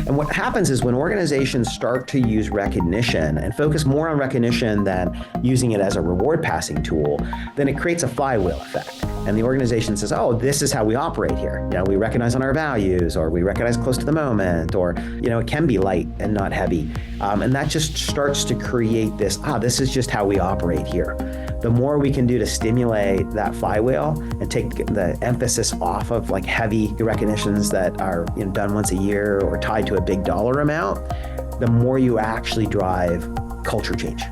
And what happens is when organizations start to use recognition and focus more on recognition than using it as a reward passing tool, then it creates a flywheel effect. And the organization says, oh, this is how we operate here. We recognize on our values, or we recognize close to the moment, or, it can be light and not heavy. And that just starts to create this, this is just how we operate here. The more we can do to stimulate that flywheel and take the emphasis off of like heavy recognitions that are done once a year or tied to a big dollar amount, the more you actually drive culture change.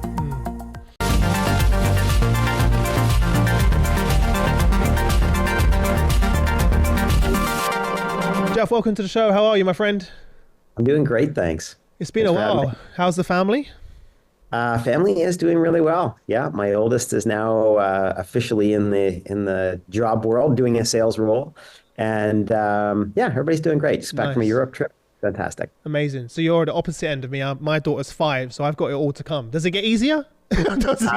Jeff, welcome to the show. How are you, my friend? I'm doing great, thanks. It's been a while. How's the family? Family is doing really well. Yeah, my oldest is now officially in the job world, doing a sales role, and everybody's doing great. Just back from a Europe trip. Fantastic. Amazing. So you're at the opposite end of me. My daughter's 5, so I've got it all to come. Does it get easier? Does it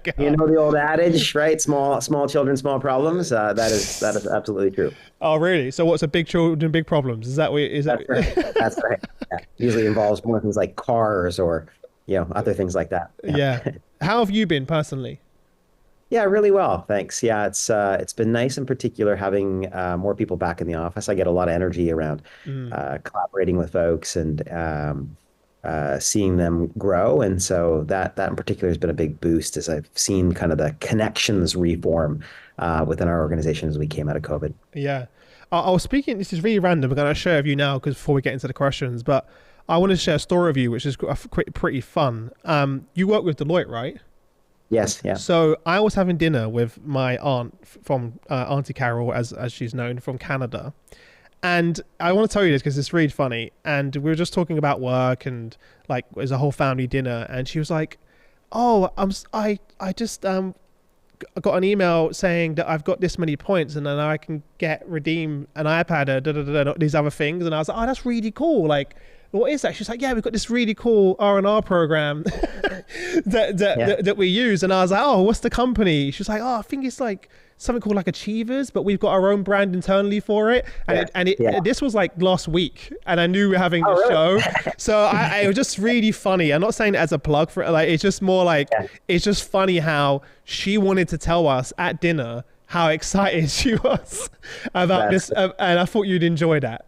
get hard? You know the old adage, right? Small children, small problems. That is absolutely true. Oh, really? So what's a big children, big problems? Is that what? That's right. That's right. Yeah. Usually involves more things like cars or other things like that. Yeah. How have you been personally? Yeah, really well, thanks. Yeah, it's been nice in particular having more people back in the office. I get a lot of energy around collaborating with folks and seeing them grow. And so that in particular has been a big boost as I've seen kind of the connections reform within our organization as we came out of COVID. Yeah. I was speaking, this is really random. I'm going to share with you now because before we get into the questions, but I want to share a story with you, which is pretty fun. You work with Deloitte, right? Yes, yeah. So I was having dinner with my aunt from Auntie Carol, as she's known, from Canada. And I want to tell you this because it's really funny. And we were just talking about work and like it was a whole family dinner. And she was like, oh, I just got an email saying that I've got this many points and then I can redeem an iPad, these other things. And I was like, oh, that's really cool. Like, what is that? She's like, yeah, we've got this really cool R&R program that we use. And I was like, oh, what's the company? She was like, oh, I think it's like something called like Achievers, but we've got our own brand internally for it. And this was like last week, and I knew we were having this show. So it was just really funny. I'm not saying it as a plug for it. Like, it's just more like, it's just funny how she wanted to tell us at dinner how excited she was about this, and I thought you'd enjoy that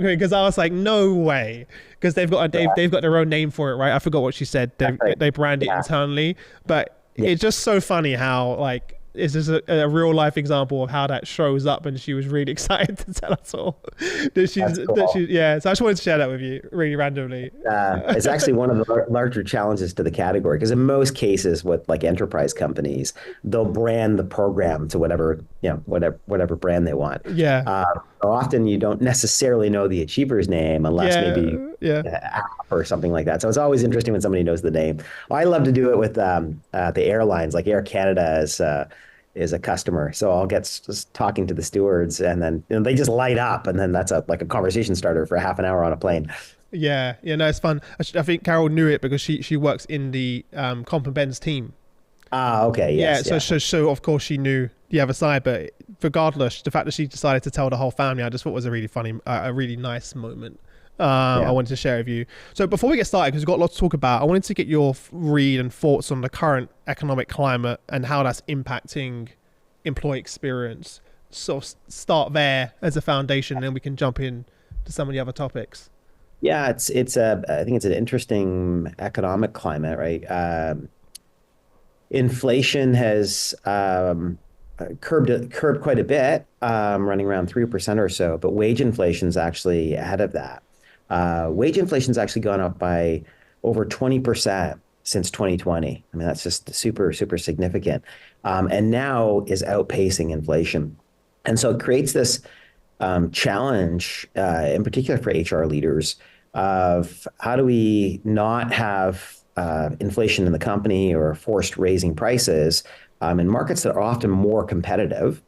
because I was like, no way, because they've got their own name for it, right? I forgot what she said. They brand it internally, but it's just so funny how like it's just a real life example of how that shows up, and she was really excited to tell us all that so I just wanted to share that with you really randomly. It's actually one of the larger challenges to the category, because in most cases with like enterprise companies, they'll brand the program to whatever brand they want. Often you don't necessarily know the achiever's name unless maybe app or something like that. So it's always interesting when somebody knows the name. I love to do it with the airlines, like Air Canada is a customer. So I'll get just talking to the stewards, and then they just light up, and then that's like a conversation starter for half an hour on a plane. No, it's fun. I think Carol knew it because she works in the Comp and Ben's team. Okay. Yes, so of course she knew the other side, but regardless, the fact that she decided to tell the whole family, I just thought was a really funny, a really nice moment. I wanted to share with you. So before we get started, because we've got a lot to talk about, I wanted to get your read and thoughts on the current economic climate and how that's impacting employee experience. So start there as a foundation, and then we can jump in to some of the other topics. Yeah, I think it's an interesting economic climate, right? Inflation has curbed quite a bit, running around 3% or so, but wage inflation is actually ahead of that. Wage inflation's actually gone up by over 20% since 2020. I mean, that's just super, super significant, and now is outpacing inflation. And so it creates this challenge, in particular for HR leaders, of how do we not have inflation in the company or forced raising prices in markets that are often more competitive,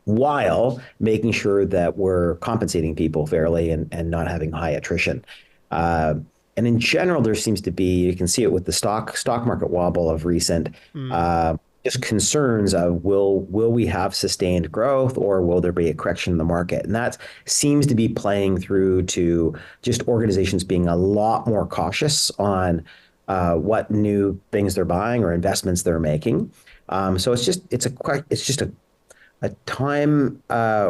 while making sure that we're compensating people fairly and not having high attrition. And in general, there seems to be, you can see it with the stock market wobble of recent, just concerns of will we have sustained growth or will there be a correction in the market? And that seems to be playing through to just organizations being a lot more cautious on what new things they're buying or investments they're making. So it's just a time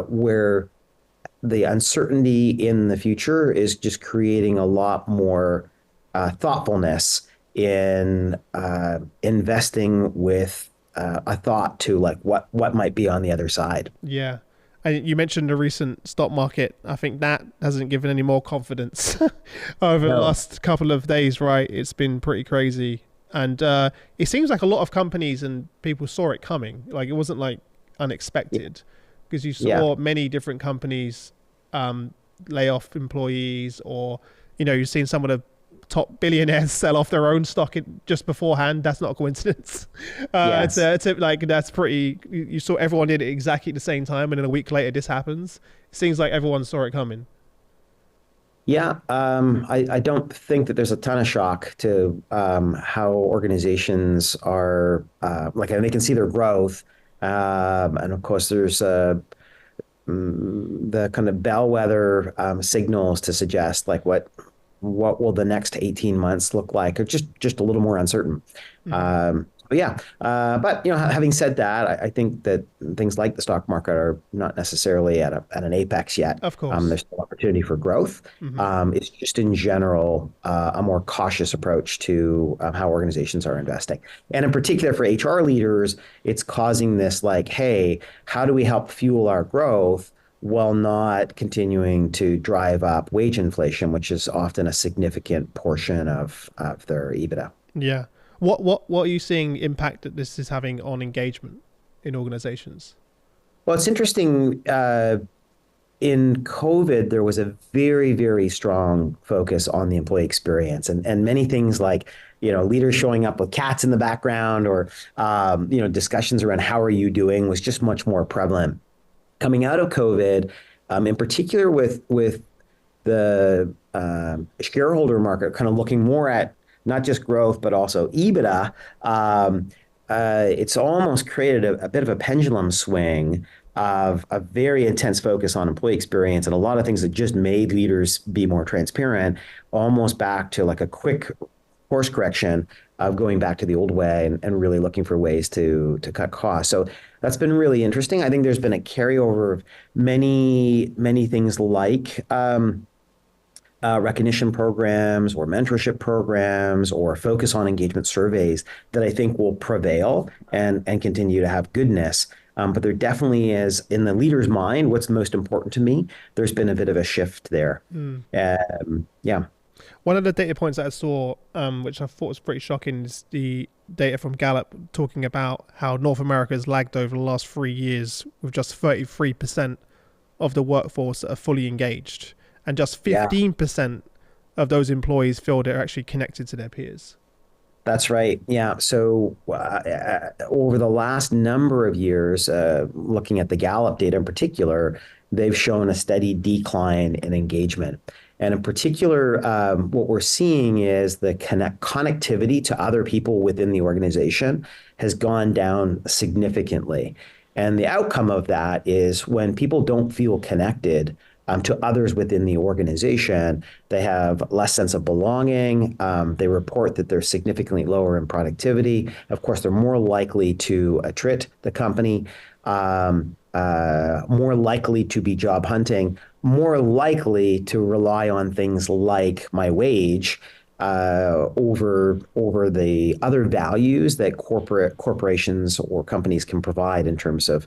where the uncertainty in the future is just creating a lot more thoughtfulness in investing with a thought to like what might be on the other side. Yeah. And you mentioned the recent stock market. I think that hasn't given any more confidence over the No. last couple of days, right? It's been pretty crazy. And it seems like a lot of companies and people saw it coming. Like it wasn't like unexpected because you Yeah. saw many different companies lay off employees, or, you know, you've seen some of the top billionaires sell off their own stock just beforehand. That's not a coincidence. Yes. Like that's pretty. You saw everyone did it exactly at the same time, and then a week later this happens. It seems like everyone saw it coming. Yeah, I don't think that there's a ton of shock to how organizations are like, and they can see their growth. And of course, there's the kind of bellwether signals to suggest like what will the next 18 months look like, or just a little more uncertain. Hmm. But yeah, but having said that, I think that things like the stock market are not necessarily at an apex yet. Of course. There's still opportunity for growth. Hmm. It's just in general a more cautious approach to how organizations are investing, and in particular for HR leaders, it's causing this like, hey, how do we help fuel our growth while not continuing to drive up wage inflation, which is often a significant portion of their EBITDA. Yeah. What are you seeing impact that this is having on engagement in organizations? Well, it's interesting. In COVID, there was a very, very strong focus on the employee experience, and many things like, leaders showing up with cats in the background, or discussions around how are you doing was just much more prevalent. Coming out of COVID, in particular with the shareholder market, kind of looking more at not just growth but also EBITDA. It's almost created a bit of a pendulum swing of a very intense focus on employee experience and a lot of things that just made leaders be more transparent, almost back to like a quick course correction of going back to the old way and really looking for ways to cut costs. So that's been really interesting. I think there's been a carryover of many things like recognition programs or mentorship programs or focus on engagement surveys that I think will prevail and continue to have goodness. But there definitely is, in the leader's mind, what's most important to me. There's been a bit of a shift there. Mm. Yeah. One of the data points that I saw, which I thought was pretty shocking, is the data from Gallup talking about how North America has lagged over the last 3 years with just 33% of the workforce that are fully engaged, and just Yeah. 15% of those employees feel they're actually connected to their peers. That's right. Yeah. So over the last number of years, looking at the Gallup data in particular, they've shown a steady decline in engagement. And in particular, what we're seeing is the connectivity to other people within the organization has gone down significantly. And the outcome of that is when people don't feel connected to others within the organization, they have less sense of belonging. They report that they're significantly lower in productivity. Of course, they're more likely to attrit the company, more likely to be job hunting, more likely to rely on things like my wage over the other values that corporations or companies can provide in terms of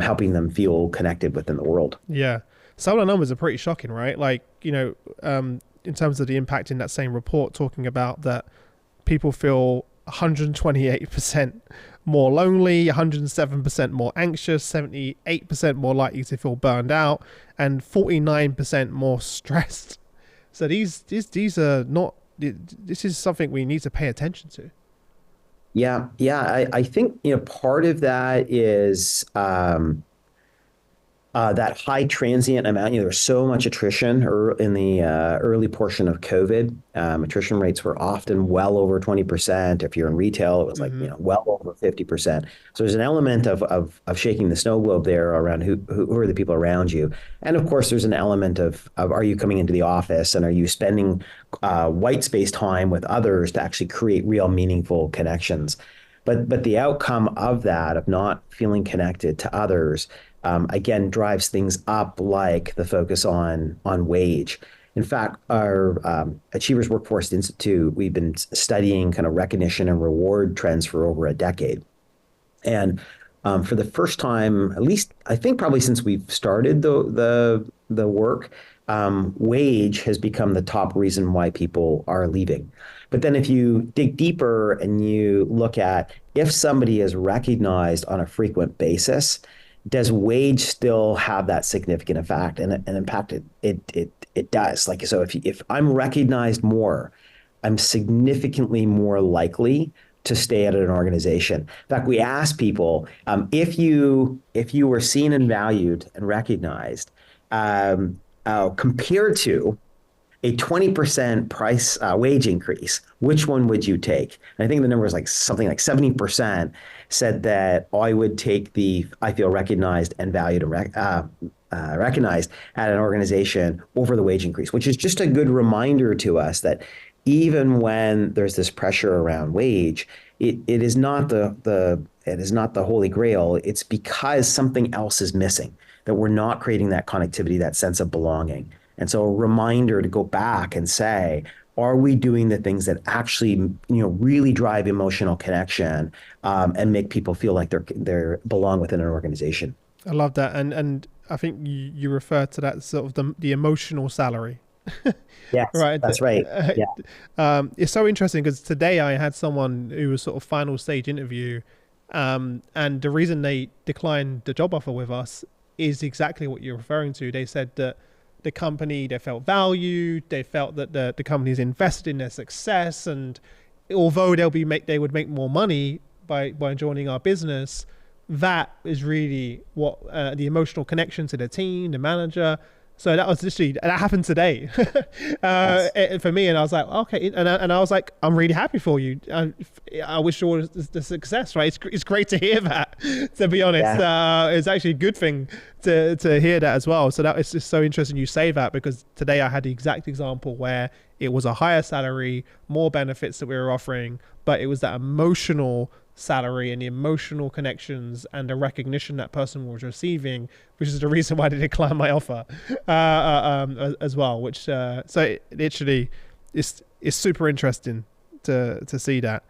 helping them feel connected within the world. Yeah. Some of the numbers are pretty shocking, right? Like, in terms of the impact in that same report, talking about that people feel 128% more lonely, 107% more anxious, 78% more likely to feel burned out, and 49% more stressed. So these are not, this is something we need to pay attention to. Yeah, yeah. I think part of that is that high transient amount. There was so much attrition in the early portion of COVID. Attrition rates were often well over 20%. If you're in retail, it was like Hmm. well over 50%. So there's an element of shaking the snow globe there around who are the people around you. And of course, there's an element of are you coming into the office and are you spending white space time with others to actually create real meaningful connections. But the outcome of that, of not feeling connected to others, again, drives things up, like the focus on wage. In fact, our Achievers Workforce Institute, we've been studying kind of recognition and reward trends for over a decade. And for the first time, at least I think probably since we've started the work, wage has become the top reason why people are leaving. But then if you dig deeper and you look at if somebody is recognized on a frequent basis, does wage still have that significant effect? And in fact, it does. Like, so if I'm recognized more, I'm significantly more likely to stay at an organization. In fact, we ask people, if you were seen and valued and recognized, compared to a 20% price wage increase, which one would you take? And I think the number is like something like 70% said that I would take I feel recognized and valued and recognized at an organization over the wage increase, which is just a good reminder to us that even when there's this pressure around wage, it is not the holy grail. It's because something else is missing, that we're not creating that connectivity, that sense of belonging. And so a reminder to go back and say, are we doing the things that actually, really drive emotional connection, and make people feel like they're belong within an organization? I love that. And I think you refer to that sort of the emotional salary. Yes, right. That's right. Yeah. It's so interesting because today I had someone who was sort of final stage interview, and the reason they declined the job offer with us is exactly what you're referring to. They said that the company, they felt valued, they felt that the company's invested in their success, and although they would make more money by joining our business, that is really what the emotional connection to the team, the manager. So that happened today yes. For me, and I was like, okay, and I was like, I'm really happy for you. I wish you all the success, right? It's great to hear that. To be honest, yeah. It's actually a good thing to hear that as well. So that is just so interesting you say that, because today I had the exact example where it was a higher salary, more benefits that we were offering, but it was that emotional salary and the emotional connections and the recognition that person was receiving, which is the reason why they declined my offer as well, which so it literally is super interesting to see that.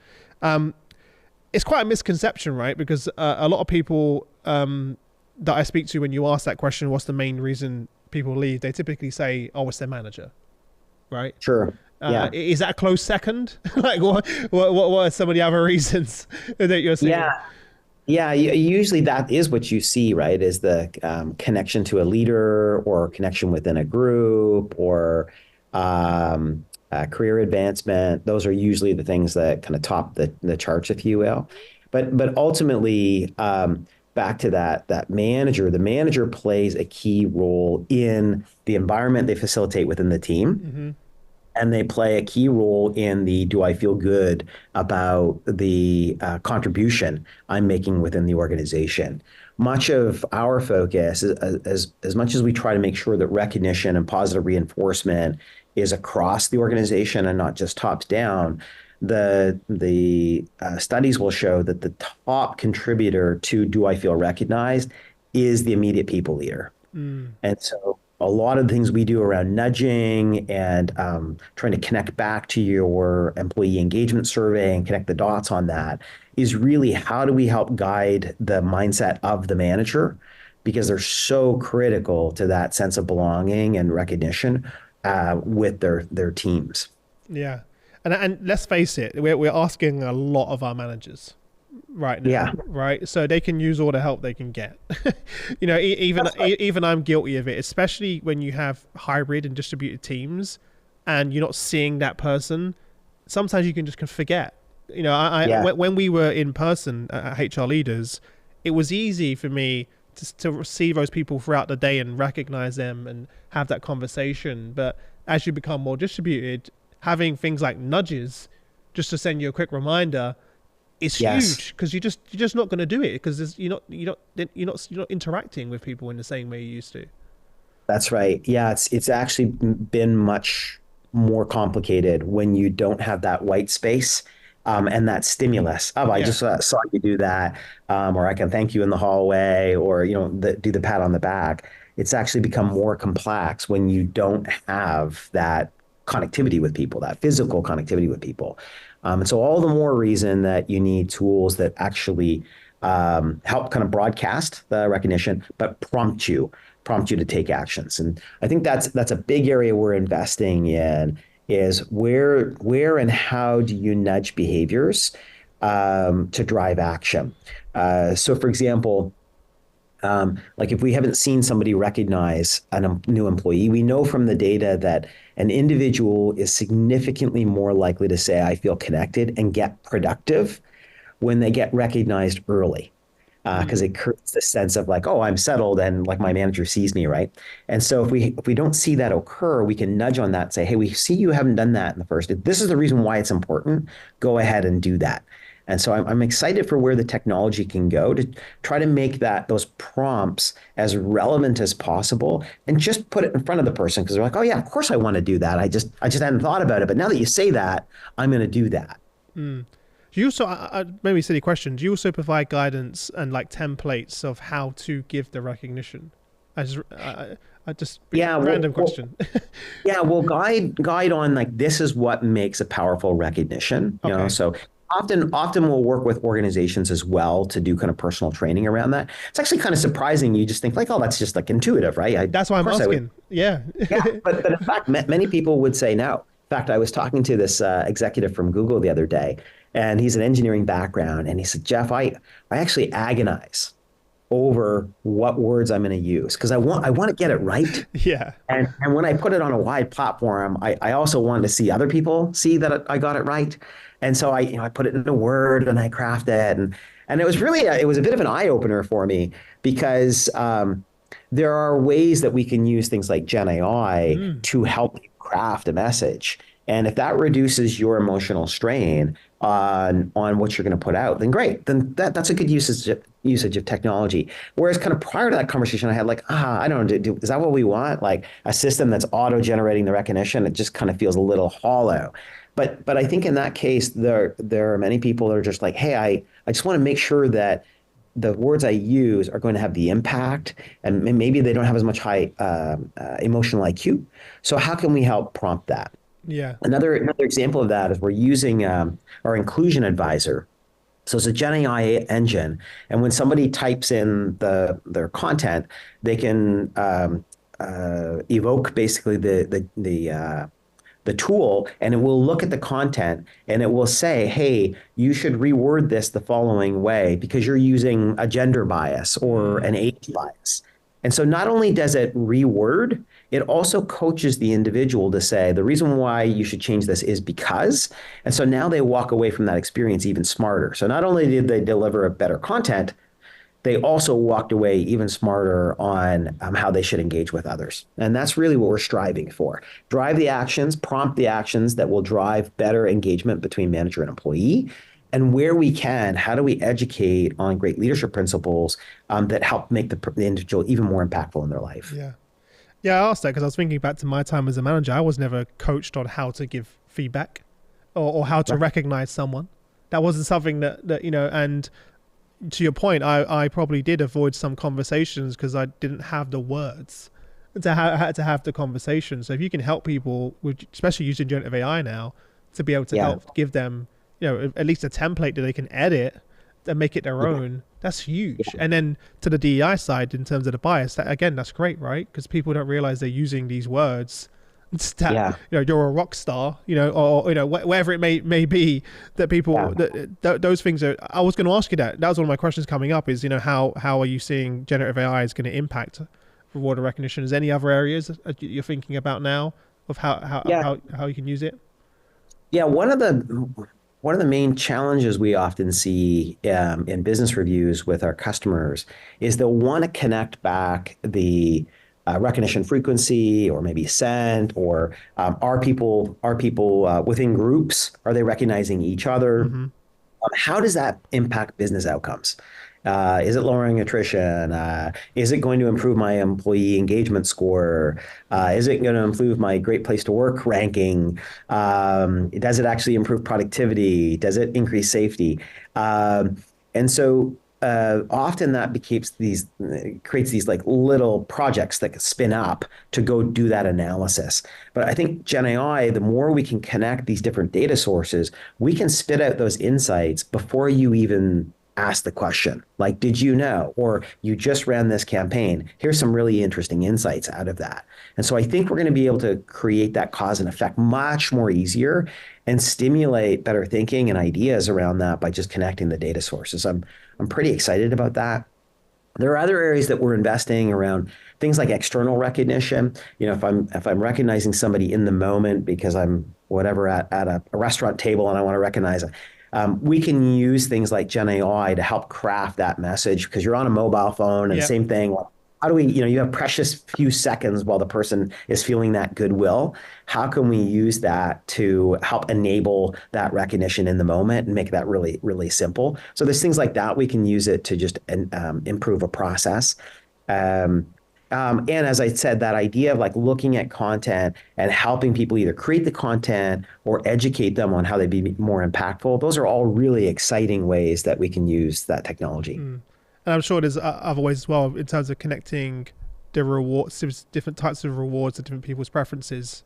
It's quite a misconception, right? Because a lot of people that I speak to, when you ask that question, what's the main reason people leave, they typically say, oh, it's their manager, right? Sure. Yeah. Is that a close second? Like what are some of the other reasons that you're seeing? Yeah. Usually that is what you see, right? Is the connection to a leader or connection within a group or career advancement. Those are usually the things that kind of top the charts, if you will. But ultimately, back to that manager, the manager plays a key role in the environment they facilitate within the team. Mm-hmm. And they play a key role in do I feel good about the contribution I'm making within the organization? Much of our focus, as much as we try to make sure that recognition and positive reinforcement is across the organization and not just tops down, the studies will show that the top contributor to do I feel recognized is the immediate people leader. Mm. And so a lot of the things we do around nudging and trying to connect back to your employee engagement survey and connect the dots on that is really how do we help guide the mindset of the manager, because they're so critical to that sense of belonging and recognition with their teams. Yeah. And let's face it, we're asking a lot of our managers right now, yeah. Right? So they can use all the help they can get. Even I'm guilty of it, especially when you have hybrid and distributed teams and you're not seeing that person. Sometimes you can just forget. When we were in person at HR Leaders, it was easy for me to see those people throughout the day and recognize them and have that conversation. But as you become more distributed, having things like nudges just to send you a quick reminder is Yes. huge because you're just not going to do it because you're not interacting with people in the same way you used to. That's right. Yeah, it's actually been much more complicated when you don't have that white space and that stimulus. Oh, I Yeah. just saw you do that, or I can thank you in the hallway, or do the pat on the back. It's actually become more complex when you don't have that connectivity with people, that physical connectivity with people. And so all the more reason that you need tools that actually help kind of broadcast the recognition, but prompt you to take actions. And I think that's a big area we're investing in is where and how do you nudge behaviors to drive action. So, for example, like if we haven't seen somebody recognize a new employee, we know from the data that an individual is significantly more likely to say, I feel connected and get productive when they get recognized early because Mm. it creates the sense of like, oh, I'm settled and like my manager sees me, right? And so if we don't see that occur, we can nudge on that and say, hey, we see you haven't done that in the first. This is the reason why it's important. Go ahead and do that. And so I'm excited for where the technology can go to try to make those prompts as relevant as possible and just put it in front of the person because they're like, oh yeah, of course I want to do that. I just hadn't thought about it, but now that you say that, I'm going to do that. Mm. Do you also, maybe a silly question, do you also provide guidance and like templates of how to give the recognition? I just Yeah, random question. yeah, we'll guide on like this is what makes a powerful recognition, Okay. So often we'll work with organizations as well to do kind of personal training around that. It's actually kind of surprising. You just think like, oh, that's just like intuitive, right? Of That's why I'm course I would. asking. Yeah. Yeah, but in fact, many people would say no. In fact, I was talking to this executive from Google the other day, and he's an engineering background, and he said, Jeff, I actually agonize over what words I'm going to use because I want to get it right. Yeah. And when I put it on a wide platform, I also wanted to see other people see that I got it right. And so I put it in a word and I craft it. And it was really, it was a bit of an eye opener for me because there are ways that we can use things like Gen AI Mm. to help you craft a message. And if that reduces your emotional strain on what you're going to put out, then great. Then that's a good usage of technology. Whereas kind of prior to that conversation, I had like, I don't know, is that what we want? Like a system that's auto generating the recognition? It just kind of feels a little hollow. But I think in that case, there are many people that are just like, hey, I just want to make sure that the words I use are going to have the impact, and maybe they don't have as much high emotional IQ. So how can we help prompt that? Yeah. Another example of that is we're using our inclusion advisor. So it's a Gen AI engine, and when somebody types in their content, they can evoke basically the tool, and it will look at the content and it will say, hey, you should reword this the following way because you're using a gender bias or Mm. an age bias. And so not only does it reword, it also coaches the individual to say the reason why you should change this is because. And so now they walk away from that experience even smarter. So not only did they deliver a better content, they also walked away even smarter on how they should engage with others. And that's really what we're striving for. Drive the actions, prompt the actions that will drive better engagement between manager and employee. And where we can, how do we educate on great leadership principles that help make the individual even more impactful in their life? Yeah. Yeah, I asked that because I was thinking back to my time as a manager. I was never coached on how to give feedback or how to Right. recognize someone. That wasn't something that and to your point, I probably did avoid some conversations because I didn't have the words had to have the conversation. So if you can help people, with, especially using generative AI now, to be able to Yeah. help give them, at least a template that they can edit and make it their Yeah. own, that's huge. And then to the DEI side, in terms of the bias, that again, that's great, right? Because people don't realize they're using these words that Yeah. you're a rock star, or whatever it may be, that people Yeah. those things are. I was going to ask you that. That was one of my questions coming up. Is how are you seeing generative AI is going to impact reward recognition? Is any other areas that you're thinking about now of Yeah. how you can use it? Yeah, one of the main challenges we often see in business reviews with our customers is they'll want to connect back the recognition frequency, or maybe scent, or are people within groups? Are they recognizing each other? Mm-hmm. how does that impact business outcomes? Is it lowering attrition? Is it going to improve my employee engagement score? Is it going to improve my great place to work ranking? Does it actually improve productivity? Does it increase safety? And so often that becomes these creates these like little projects that spin up to go do that analysis. But I think Gen AI, the more we can connect these different data sources, we can spit out those insights before you even ask the question. Like, did you know? Or you just ran this campaign. Here's some really interesting insights out of that. And so I think we're going to be able to create that cause and effect much more easier and stimulate better thinking and ideas around that by just connecting the data sources. I'm pretty excited about that. There are other areas that we're investing around things like external recognition. If I'm recognizing somebody in the moment because I'm whatever at a restaurant table and I want to recognize it, we can use things like Gen AI to help craft that message because you're on a mobile phone and Yeah. same thing. How do we, you have precious few seconds while the person is feeling that goodwill. How can we use that to help enable that recognition in the moment and make that really, really simple? So there's things like that. We can use it to just improve a process. Um, and as I said, that idea of like looking at content and helping people either create the content or educate them on how they be more impactful, those are all really exciting ways that we can use that technology. And I'm sure there's other ways as well in terms of connecting the rewards, different types of rewards to different people's preferences.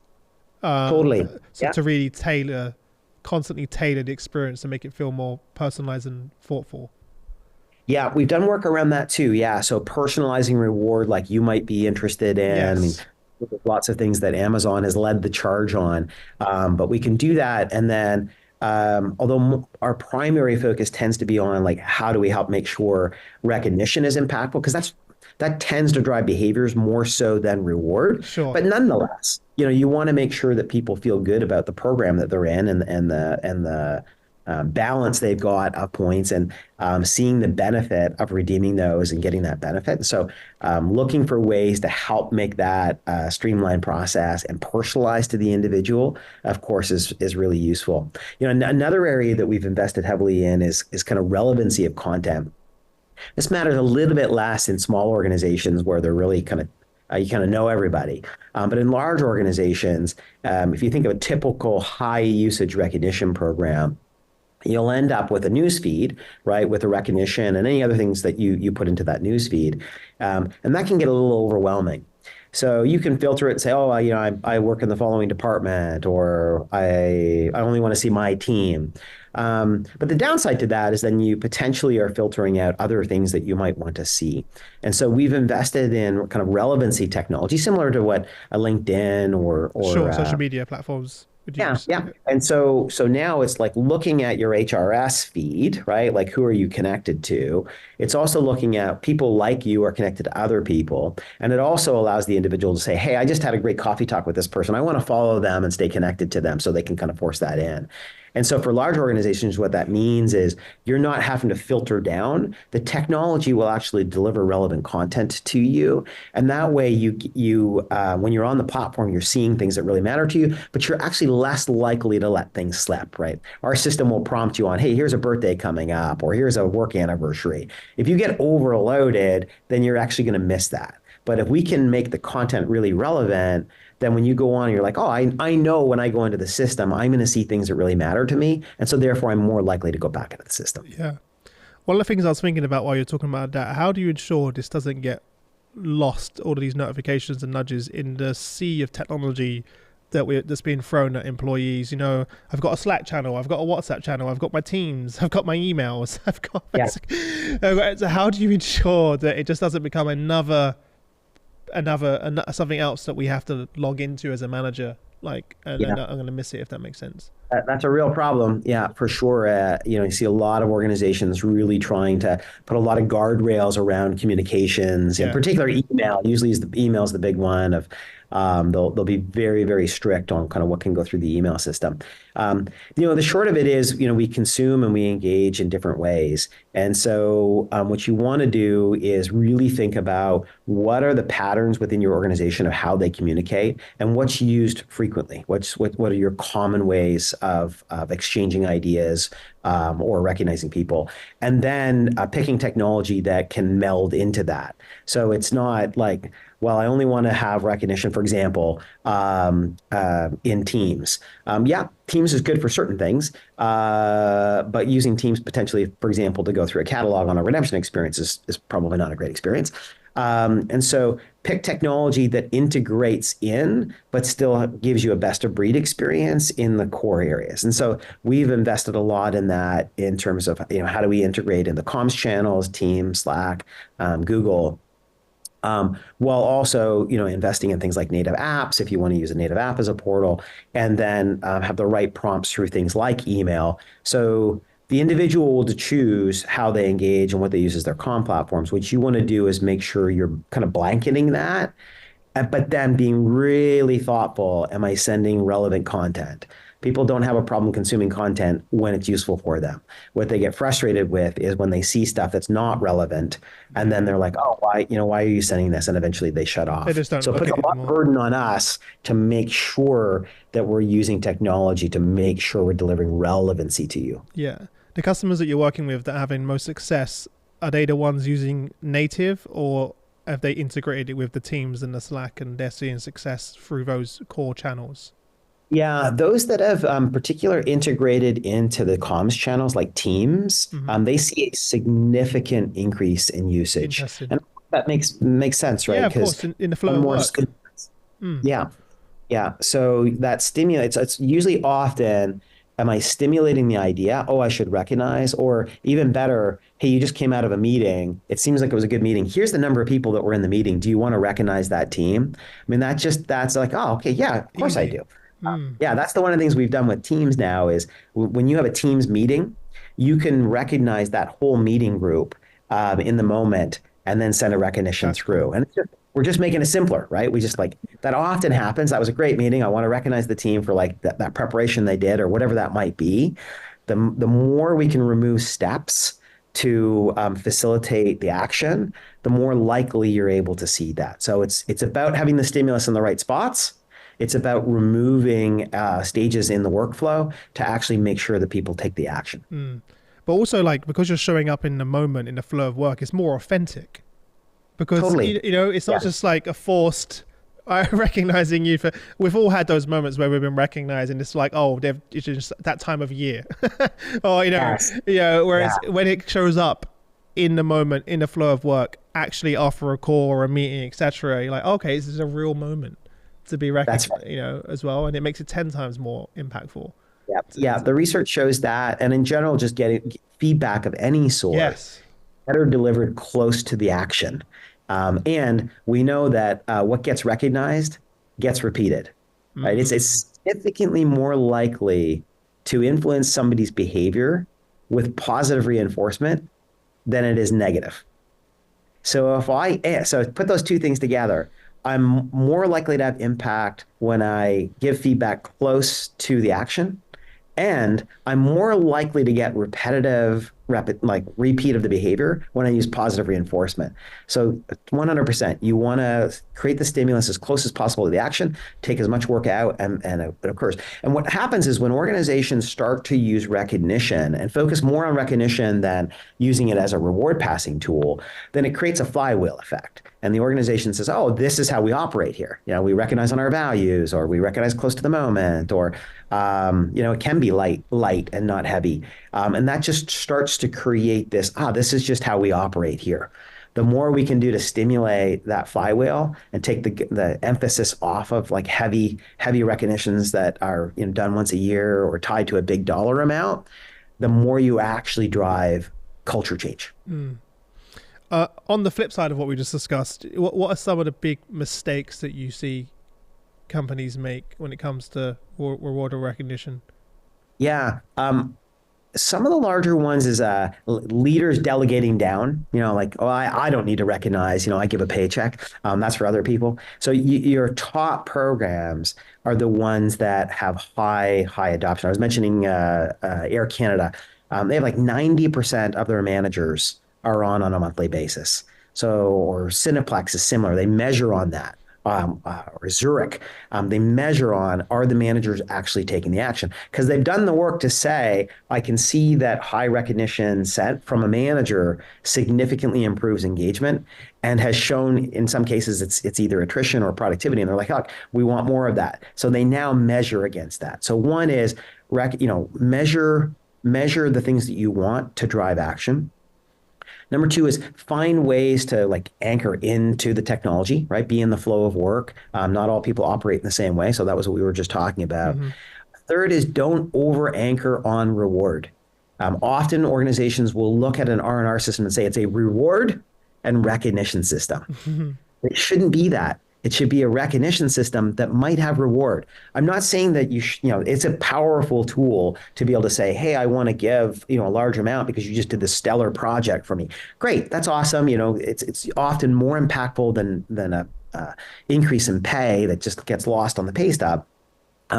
Totally. So Yeah. to really constantly tailor the experience and make it feel more personalized and thoughtful. Yeah, we've done work around that too. Yeah. So personalizing reward, like you might be interested in. I mean, Yes. there's lots of things that Amazon has led the charge on, but we can do that. And then, although our primary focus tends to be on like how do we help make sure recognition is impactful, because that tends to drive behaviors more so than reward. Sure. But nonetheless, you want to make sure that people feel good about the program that they're in and the balance they've got of points and seeing the benefit of redeeming those and getting that benefit. And so looking for ways to help make that streamlined process and personalized to the individual, of course, is really useful. Another area that we've invested heavily in is kind of relevancy of content. This matters a little bit less in small organizations where they're really kind of you kind of know everybody. But in large organizations, if you think of a typical high usage recognition program, you'll end up with a news feed, right, with the recognition and any other things that you put into that news feed. And that can get a little overwhelming. So you can filter it and say, oh, I work in the following department, or I only want to see my team. But the downside to that is then you potentially are filtering out other things that you might want to see. And so we've invested in kind of relevancy technology, similar to what a LinkedIn or Sure. Social media platforms would yeah, use. yeah. And so now it's like looking at your HRS feed, right? Like who are you connected to? It's also looking at people like you are connected to other people. And it also allows the individual to say, hey, I just had a great coffee talk with this person. I want to follow them and stay connected to them so they can kind of force that in. And so for large organizations, what that means is you're not having to filter down. The technology will actually deliver relevant content to you. And that way you when you're on the platform, you're seeing things that really matter to you, but you're actually less likely to let things slip, right? Our system will prompt you on, hey, here's a birthday coming up, or here's a work anniversary. If you get overloaded, then you're actually going to miss that. But if we can make the content really relevant, then when you go on, you're like, oh, I know when I go into the system, I'm going to see things that really matter to me. And so therefore, I'm more likely to go back into the system. Yeah. One of the things I was thinking about while you're talking about that, how do you ensure this doesn't get lost, all of these notifications and nudges in the sea of technology that's being thrown at employees? I've got a Slack channel, I've got a WhatsApp channel, I've got my Teams, I've got my emails, I've got so how do you ensure that it just doesn't become another something else that we have to log into as a manager, and I'm going to miss it, if that makes sense? That's a real problem. Yeah, for sure. You see a lot of organizations really trying to put a lot of guardrails around communications, in Yeah. particular email. Usually email is the big one of, They'll be very, very strict on kind of what can go through the email system. The short of it is, we consume and we engage in different ways. And so what you want to do is really think about what are the patterns within your organization of how they communicate and what's used frequently. What are your common ways of exchanging ideas or recognizing people, and then picking technology that can meld into that. So it's not like, well, I only want to have recognition, for example, in Teams. Yeah, Teams is good for certain things, but using Teams potentially, for example, to go through a catalog on a redemption experience is probably not a great experience. And so pick technology that integrates in, but still gives you a best of breed experience in the core areas. And so we've invested a lot in that in terms of, how do we integrate in the comms channels, Teams, Slack, Google, while also, investing in things like native apps, if you want to use a native app as a portal, and then have the right prompts through things like email. So the individual will choose how they engage and what they use as their comm platforms. What you want to do is make sure you're kind of blanketing that, but then being really thoughtful. Am I sending relevant content? People don't have a problem consuming content when it's useful for them. What they get frustrated with is when they see stuff that's not relevant, and then they're like, "Oh, why are you sending this?" And eventually they shut off. They just don't So it look puts at a it lot of anymore. burden on us to make sure that we're using technology to make sure we're delivering relevancy to you. Yeah. The customers that you're working with that are having most success, are they the ones using native, or have they integrated it with the Teams and the Slack and they're seeing success through those core channels? Yeah, those that have particular integrated into the comms channels like Teams, Hmm. they see a significant increase in usage, Interesting. and that makes sense, Yeah, right? of Because course, in the flow one of more work. stimulus. Mm. Yeah, yeah. So that stimulates. It's usually often, am I stimulating the idea? Oh, I should recognize, or even better, hey, you just came out of a meeting. It seems like it was a good meeting. Here's the number of people that were in the meeting. Do you want to recognize that team? I mean, that's like, oh, okay, yeah, of course I Easy. do. Mm. Yeah, that's the one of the things we've done with Teams now is when you have a Teams meeting, you can recognize that whole meeting group in the moment and then send a recognition That's through. cool. And we're just making it simpler, right? We just like that often happens. That was a great meeting. I want to recognize the team for like that preparation they did or whatever that might be. The more we can remove steps to facilitate the action, the more likely you're able to see that. So it's about having the stimulus in the right spots. It's about removing stages in the workflow to actually make sure that people take the action. Mm. But also, like, because you're showing up in the moment, in the flow of work, it's more authentic. Because Totally. it's not Yeah. just like a forced recognizing you for. We've all had those moments where we've been recognized, and it's like, oh, it's just that time of year, or Yes. whereas Yeah. when it shows up in the moment, in the flow of work, actually after a call or a meeting, etc., you're like, okay, this is a real moment to be That's recognized, right. as well, and it makes it 10 times more impactful. Yeah. Yeah. The research shows that. And in general, just getting feedback of any sort Yes. better delivered close to the action. And we know that what gets recognized gets repeated, right? It's Mm. significantly more likely to influence somebody's behavior with positive reinforcement than it is negative. So put those two things together, I'm more likely to have impact when I give feedback close to the action, and I'm more likely to get like repeat of the behavior when I use positive reinforcement. So 100%, you want to create the stimulus as close as possible to the action, take as much work out, and it occurs. And what happens is when organizations start to use recognition and focus more on recognition than using it as a reward passing tool, then it creates a flywheel effect. And the organization says, oh, this is how we operate here. We recognize on our values, or we recognize close to the moment, or it can be light and not heavy. And that just starts to create this is just how we operate here. The more we can do to stimulate that flywheel and take the emphasis off of like heavy recognitions that are done once a year or tied to a big dollar amount, the more you actually drive culture change. Mm. On the flip side of what we just discussed, what are some of the big mistakes that you see companies make when it comes to reward or recognition? Yeah. some of the larger ones is leaders delegating down, like, oh, I don't need to recognize, I give a paycheck. That's for other people. So your top programs are the ones that have high adoption. I was mentioning Air Canada. They have like 90% of their managers are on a monthly basis. So, or Cineplex is similar. They measure on that. Or Zurich, they measure on, are the managers actually taking the action? Because they've done the work to say, I can see that high recognition sent from a manager significantly improves engagement and has shown in some cases it's either attrition or productivity. And they're like, oh, we want more of that. So they now measure against that. So one is, measure the things that you want to drive action. Number two is find ways to like anchor into the technology, right? Be in the flow of work. Not all people operate in the same way. So that was what we were just talking about. Mm-hmm. Third is don't over anchor on reward. Often organizations will look at an R&R system and say it's a reward and recognition system. Mm-hmm. It shouldn't be that. It should be a recognition system that might have reward. I'm not saying that it's a powerful tool to be able to say, hey, I want to give, a large amount because you just did this stellar project for me. Great. That's awesome. It's often more impactful than a increase in pay that just gets lost on the pay stub.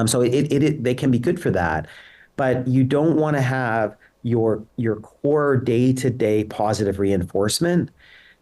So they can be good for that, but you don't want to have your core day-to-day positive reinforcement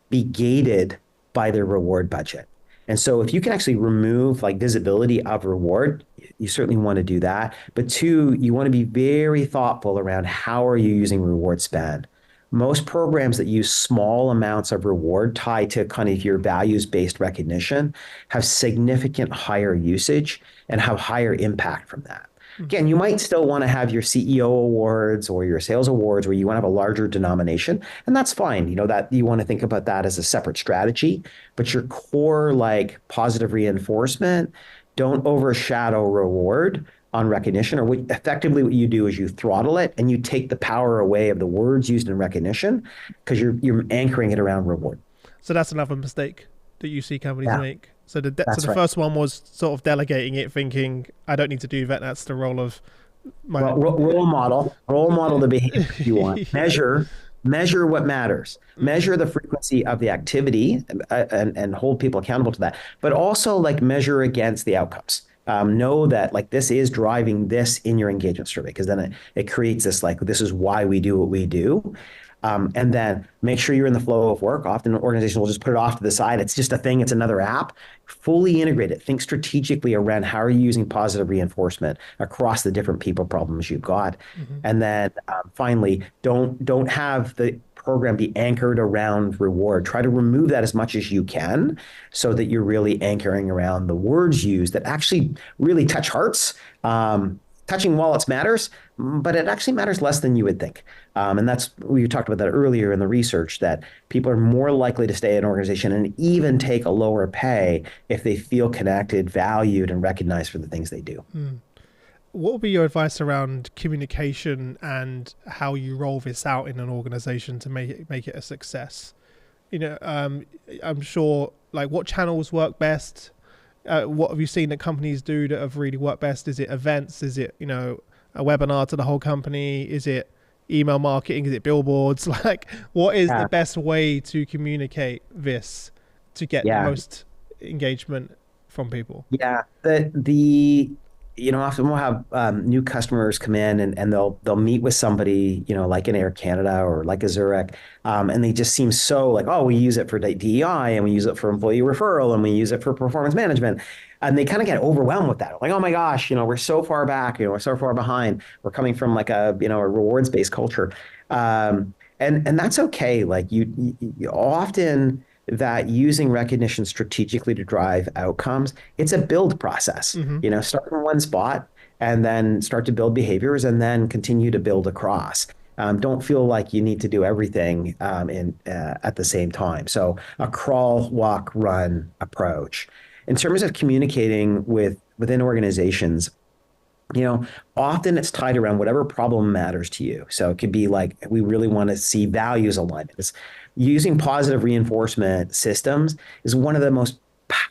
be gated by their reward budget. And so if you can actually remove like visibility of reward, you certainly want to do that. But two, you want to be very thoughtful around how are you using reward spend. Most programs that use small amounts of reward tied to kind of your values-based recognition have significant higher usage and have higher impact from that. Again, you might still want to have your CEO awards or your sales awards where you want to have a larger denomination, and that's fine. That you want to think about that as a separate strategy, but your core like positive reinforcement, don't overshadow reward on recognition, or effectively what you do is you throttle it and you take the power away of the words used in recognition because you're anchoring it around reward. So that's another mistake that you see companies make. So the right. first one was sort of delegating it, thinking I don't need to do that. That's the role of my role model the behavior you want. Yeah. Measure what matters. Measure the frequency of the activity and hold people accountable to that. But also like measure against the outcomes. Know that like this is driving this in your engagement survey because then it creates this like this is why we do what we do. And then make sure you're in the flow of work. Often organizations will just put it off to the side. It's just a thing. It's another app. Fully integrate it. Think strategically around how are you using positive reinforcement across the different people problems you've got. Mm-hmm. And then finally, don't have the program be anchored around reward. Try to remove that as much as you can so that you're really anchoring around the words used that actually really touch hearts. Touching wallets matters, but it actually matters less than you would think. And that's, we talked about that earlier in the research, that people are more likely to stay in an organization and even take a lower pay if they feel connected, valued, and recognized for the things they do. What would be your advice around communication and how you roll this out in an organization to make it a success? I'm sure, like, what channels work best? What have you seen that companies do that have really worked best? Is it events? Is it, a webinar to the whole company? Is it email marketing? Is it billboards? Like, what is the best way to communicate this to get the most engagement from people? Yeah, often we'll have new customers come in and they'll meet with somebody, like an Air Canada or like a Zurich, and they just seem so like, oh, we use it for DEI and we use it for employee referral and we use it for performance management. And they kind of get overwhelmed with that. Like, oh my gosh, we're so far back, we're so far behind. We're coming from like a rewards-based culture. And that's okay. Like you often that using recognition strategically to drive outcomes, it's a build process. Mm-hmm. Start from one spot and then start to build behaviors and then continue to build across. Don't feel like you need to do everything at the same time. So a crawl, walk, run approach. In terms of communicating within organizations, often it's tied around whatever problem matters to you. So it could be like, we really want to see values alignment. Using positive reinforcement systems is one of the most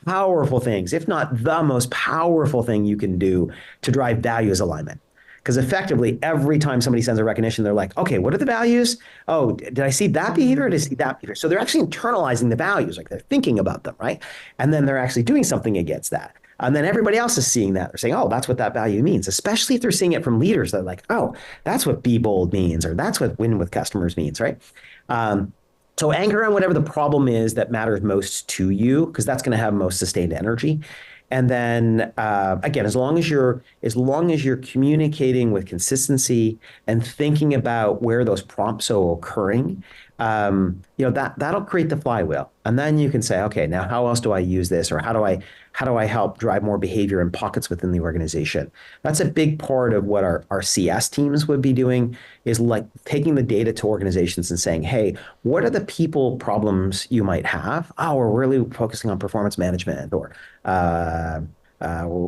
powerful things, if not the most powerful thing you can do to drive values alignment. Because effectively, every time somebody sends a recognition, they're like, okay, what are the values? Oh, did I see that behavior or did I see that behavior? So they're actually internalizing the values, like they're thinking about them, right? And then they're actually doing something against that. And then everybody else is seeing that. They're saying, oh, that's what that value means, especially if they're seeing it from leaders. They're like, oh, that's what be bold means, or that's what win with customers means, right? Um, so anchor on whatever the problem is that matters most to you, because that's going to have most sustained energy. And then again, as long as you're communicating with consistency and thinking about where those prompts are occurring, that'll create the flywheel. And then you can say, okay, now how else do I use this, or how do I help drive more behavior in pockets within the organization? That's a big part of what our CS teams would be doing, is like taking the data to organizations and saying, hey, what are the people problems you might have? Oh, we're really focusing on performance management, or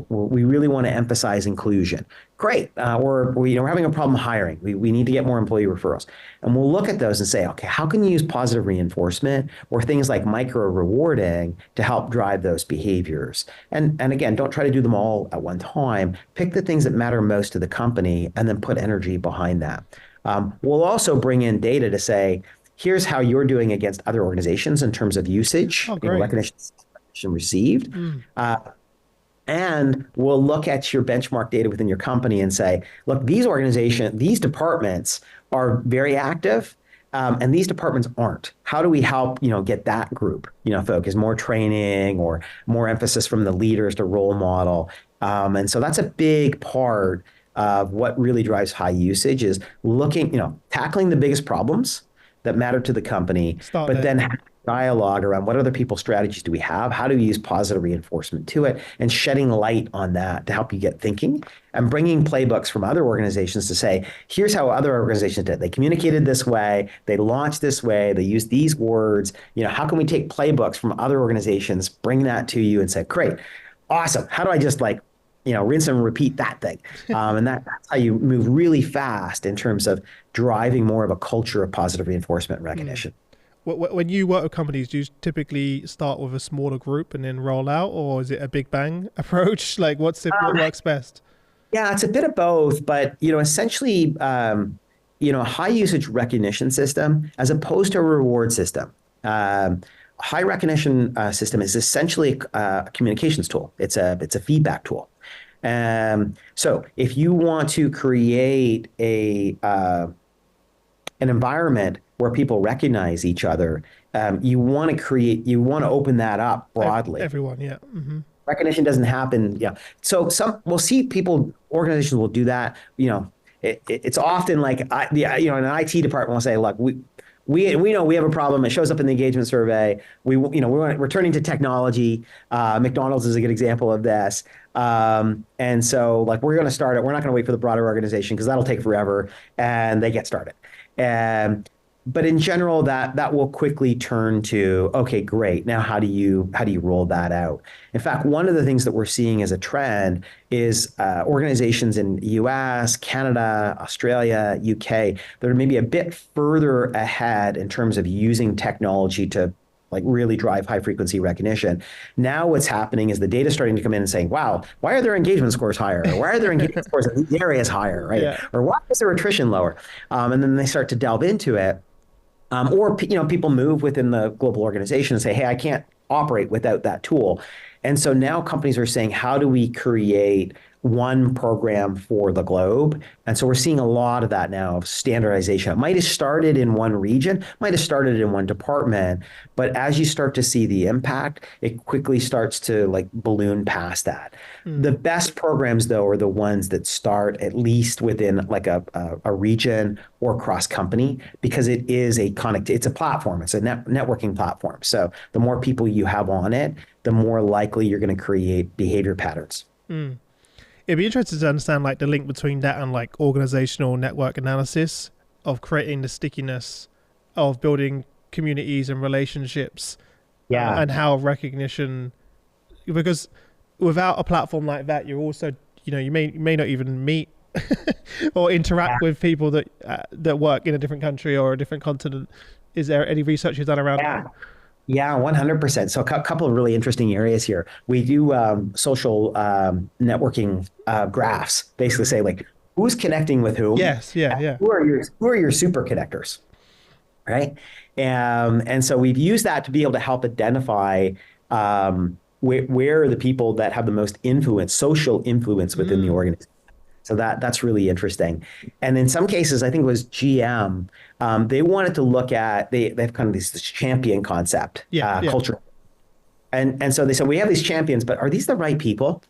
we really want to emphasize inclusion. Great. We're having a problem hiring. We need to get more employee referrals. And we'll look at those and say, okay, how can you use positive reinforcement or things like micro rewarding to help drive those behaviors? And again, don't try to do them all at one time. Pick the things that matter most to the company and then put energy behind that. We'll also bring in data to say, here's how you're doing against other organizations in terms of usage, Oh, great. recognition received. Mm. And we'll look at your benchmark data within your company and say, look, these departments are very active, and these departments aren't. How do we help, get that group, focus more training or more emphasis from the leaders to role model? And so that's a big part of what really drives high usage, is tackling the biggest problems that matter to the company, Start but there. then dialogue around what other people's strategies do we have? How do we use positive reinforcement to it, and shedding light on that to help you get thinking, and bringing playbooks from other organizations to say, here's how other organizations did. They communicated this way, they launched this way, they used these words. How can we take playbooks from other organizations, bring that to you and say, great, awesome. How do I just rinse and repeat that thing? And that's how you move really fast in terms of driving more of a culture of positive reinforcement and recognition. When you work with companies, do you typically start with a smaller group and then roll out, or is it a big bang approach? Like, what works best? Yeah, it's a bit of both, but essentially, a high usage recognition system as opposed to a reward system. High recognition system is essentially a communications tool. It's a feedback tool. So if you want to create an environment where people recognize each other, you want to open that up broadly. Everyone, yeah. Mm-hmm. Recognition doesn't happen. Yeah. So we'll see organizations will do that. It's often like, an IT department will say, look, we know we have a problem. It shows up in the engagement survey. We're turning to technology. McDonald's is a good example of this. And so we're going to start it. We're not going to wait for the broader organization because that'll take forever. And they get started. But in general, that will quickly turn to, okay, great. Now, how do you roll that out? In fact, one of the things that we're seeing as a trend is organizations in the US, Canada, Australia, UK, that are maybe a bit further ahead in terms of using technology to really drive high frequency recognition. Now what's happening is the data starting to come in and saying, wow, why are their engagement scores higher? Or why are their engagement scores in these areas higher, right? Yeah. Or why is their attrition lower? And then they start to delve into it. Or people move within the global organization and say, hey, I can't operate without that tool. And so now companies are saying, how do we create one program for the globe? And so we're seeing a lot of that now, of standardization. It might have started in one region, might have started in one department, but as you start to see the impact, it quickly starts to balloon past that. The best programs, though, are the ones that start at least within a region or cross company, because it is it's a platform. It's a networking platform. So the more people you have on it, the more likely you're going to create behavior patterns. Mm. It'd be interesting to understand the link between that and organizational network analysis of creating the stickiness of building communities and relationships. Yeah. And how recognition, because without a platform like that, you're also, you may not even meet or interact with people that work in a different country or a different continent. Is there any research you've done around that? Yeah, 100%. So a couple of really interesting areas here. We do social networking graphs, basically say who's connecting with whom, Yes. Yeah. and Yeah. who are your super connectors, right? And so we've used that to be able to help identify where are the people that have the most influence, social influence within the Mm. organization. So that's really interesting. And in some cases, I think it was GM, they wanted to look at, they have kind of this champion concept, Yeah. Yeah. culture. And so they said, we have these champions, but are these the right people?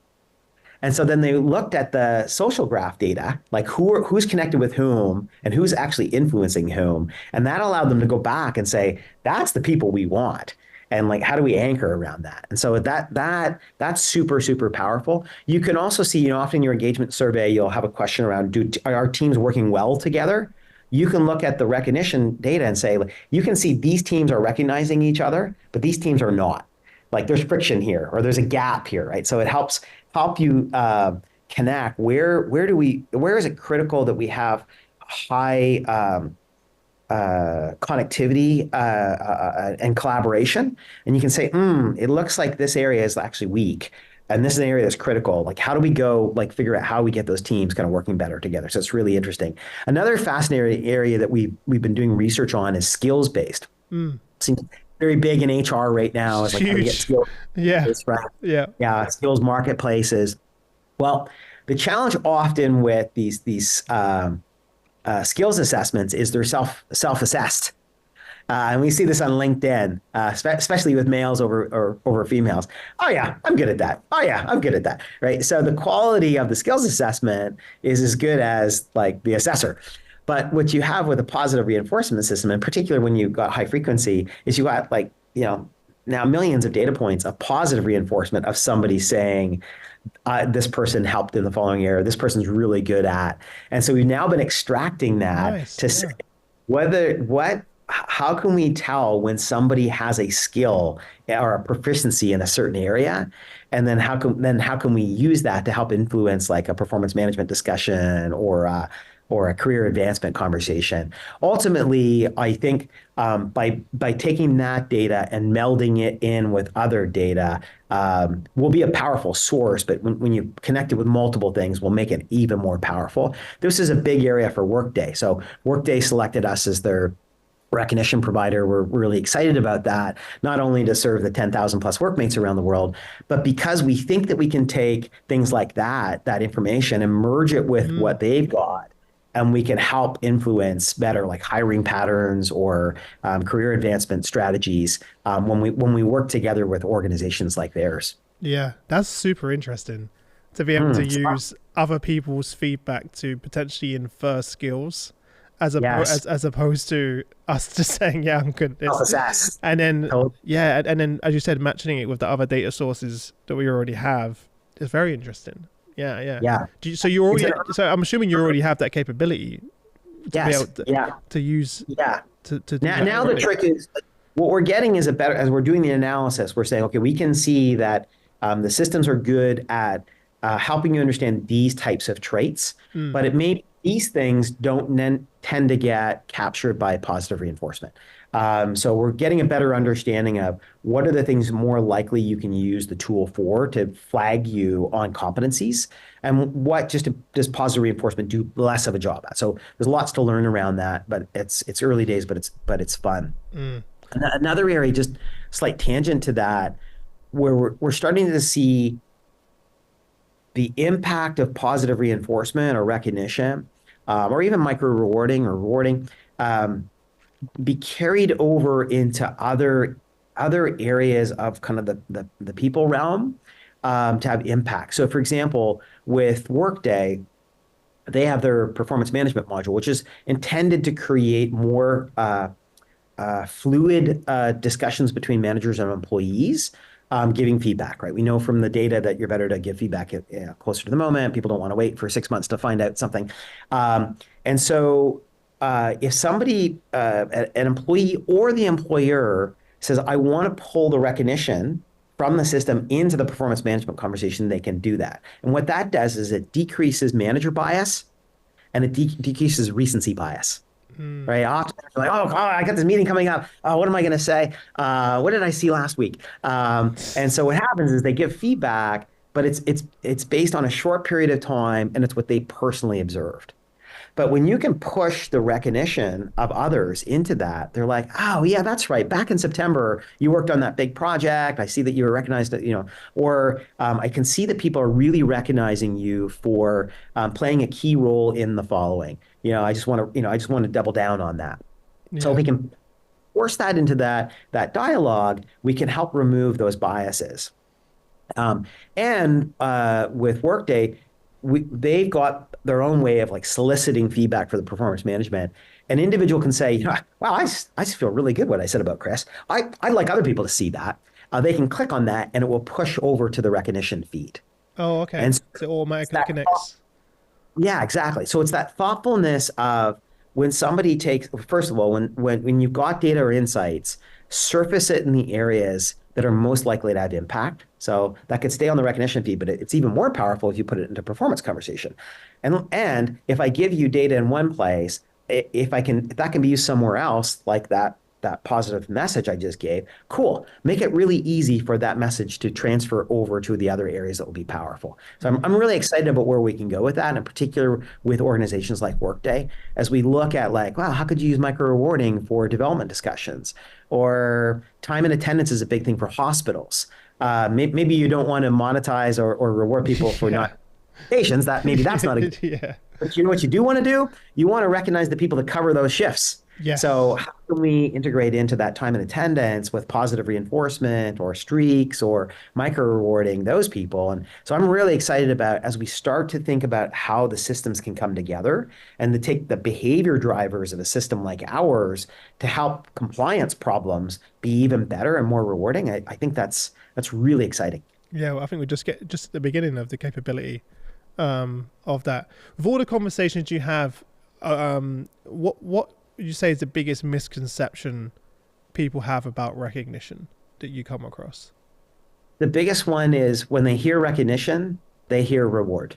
And so then they looked at the social graph data, like who's connected with whom and who's actually influencing whom. And that allowed them to go back and say, that's the people we want. And like, how do we anchor around that? And so that's super, super powerful. You can also see, often in your engagement survey, you'll have a question around, are our teams working well together? You can look at the recognition data and say, like, you can see these teams are recognizing each other, but these teams are not. Like there's friction here or there's a gap here, right? So it help you connect where is it critical that we have high connectivity and collaboration, and you can say, it looks like this area is actually weak, and this is an area that's critical. Like, how do we go like figure out how we get those teams kind of working better together? So it's really interesting. Another fascinating area that we've been doing research on is skills based. Mm. Seems very big in HR right now. It's Is like how do we get huge. skills, Yeah. right? Yeah. Yeah, skills marketplaces. Well, the challenge often with these skills assessments is they're self-assessed. And we see this on LinkedIn, especially with males over females. Oh yeah, I'm good at that. Oh yeah, I'm good at that. Right. So the quality of the skills assessment is as good as like the assessor. But what you have with a positive reinforcement system, in particular when you've got high frequency, is you got like, now millions of data points of positive reinforcement of somebody saying, this person helped in the following area, this person's really good at. And so we've now been extracting that Nice. to say Yeah. how can we tell when somebody has a skill or a proficiency in a certain area, and then how can we use that to help influence like a performance management discussion or a career advancement conversation. Ultimately, I think by taking that data and melding it in with other data, will be a powerful source. But when you connect it with multiple things, will make it even more powerful. This is a big area for Workday. So Workday selected us as their recognition provider. We're really excited about that, not only to serve the 10,000 plus workmates around the world, but because we think that we can take things like that information and merge it with Mm. what they've got, and we can help influence better like hiring patterns or career advancement strategies when we work together with organizations like theirs. Yeah. That's super interesting to be able to use other people's feedback to potentially infer skills Yes, as opposed to us just saying, yeah, I'm good at this. self-assess. And then, So, yeah. And then, as you said, matching it with the other data sources that we already have is very interesting. Yeah. Yeah. yeah, So you it's already, an, so I'm assuming you already have that capability to be able yes, yeah, to use yeah. to do that Now the already. trick is what we're getting is a better, as we're doing the analysis, we're saying, okay, we can see that the systems are good at helping you understand these types of traits, Mm. but it may these things don't tend to get captured by positive reinforcement. So we're getting a better understanding of what are the things more likely you can use the tool for to flag you on competencies, and what does positive reinforcement do less of a job at. So there's lots to learn around that, but it's early days, but it's fun. Mm. Another area, just slight tangent to that, where we're starting to see the impact of positive reinforcement or recognition, or even micro rewarding or rewarding, um, be carried over into other areas of kind of the people realm, to have impact. So, for example, with Workday, they have their performance management module, which is intended to create more fluid discussions between managers and employees, giving feedback, right? We know from the data that you're better to give feedback closer to the moment. People don't want to wait for 6 months to find out something. And so if somebody, an employee or the employer says, I want to pull the recognition from the system into the performance management conversation, they can do that. And what that does is it decreases manager bias and it decreases recency bias. Mm. Right. Often they're like, oh, I got this meeting coming up. What am I going to say? What did I see last week? And so what happens is they give feedback. but it's based on a short period of time and it's what they personally observed. But when you can push the recognition of others into that, they're like, oh, yeah, that's right. Back in September, you worked on that big project. I see that you were recognized, or I can see that people are really recognizing you for playing a key role in the following. I just want to double down on that. So if Yeah. we can force that into that dialogue, we can help remove those biases. And with Workday, they've got their own way of like soliciting feedback for the performance management. An individual can say, wow, I just feel really good what I said about Chris. I'd like other people to see that. They can click on that and it will push over to the recognition feed. Oh, okay. And so So it it's automatically that connects. yeah, exactly. So it's that thoughtfulness of when somebody takes, first of all, when you've got data or insights, surface it in the areas that are most likely to have impact. So that could stay on the recognition feed, but it's even more powerful if you put it into performance conversation. And if I give you data in one place, if that can be used somewhere else, like that positive message I just gave, cool. Make it really easy for that message to transfer over to the other areas that will be powerful. So I'm really excited about where we can go with that, and in particular with organizations like Workday, as we look at like, wow, how could you use micro rewarding for development discussions? Or time and attendance is a big thing for hospitals. Maybe you don't want to monetize or reward people for Yeah. not patients. That maybe that's not a good. Yeah. But you know what you do want to do? You want to recognize the people that cover those shifts. So Yes. how can we integrate into that time and attendance with positive reinforcement or streaks or micro rewarding those people? And so I'm really excited about as we start to think about how the systems can come together and to take the behavior drivers of a system like ours to help compliance problems be even better and more rewarding. I think that's really exciting. Yeah. Well, I think we just at the beginning of the capability of that. With all the conversations you have, what would you say is the biggest misconception people have about recognition that you come across? The biggest one is when they hear recognition, they hear reward.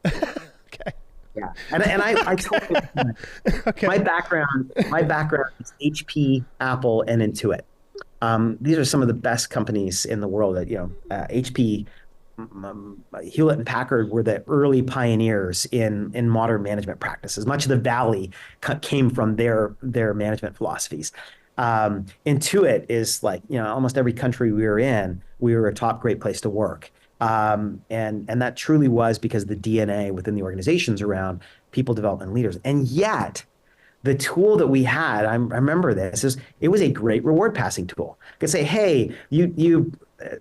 Okay. Yeah. And I totally Okay. my background is HP, Apple, and Intuit. These are some of the best companies in the world. HP, Hewlett and Packard were the early pioneers in modern management practices. Much of the Valley came from their management philosophies. Intuit is like almost every country we were in, we were a top great place to work. And that truly was because of the DNA within the organizations around people development leaders. And yet, the tool that we had, I remember this, it was a great reward passing tool. I could say, hey, you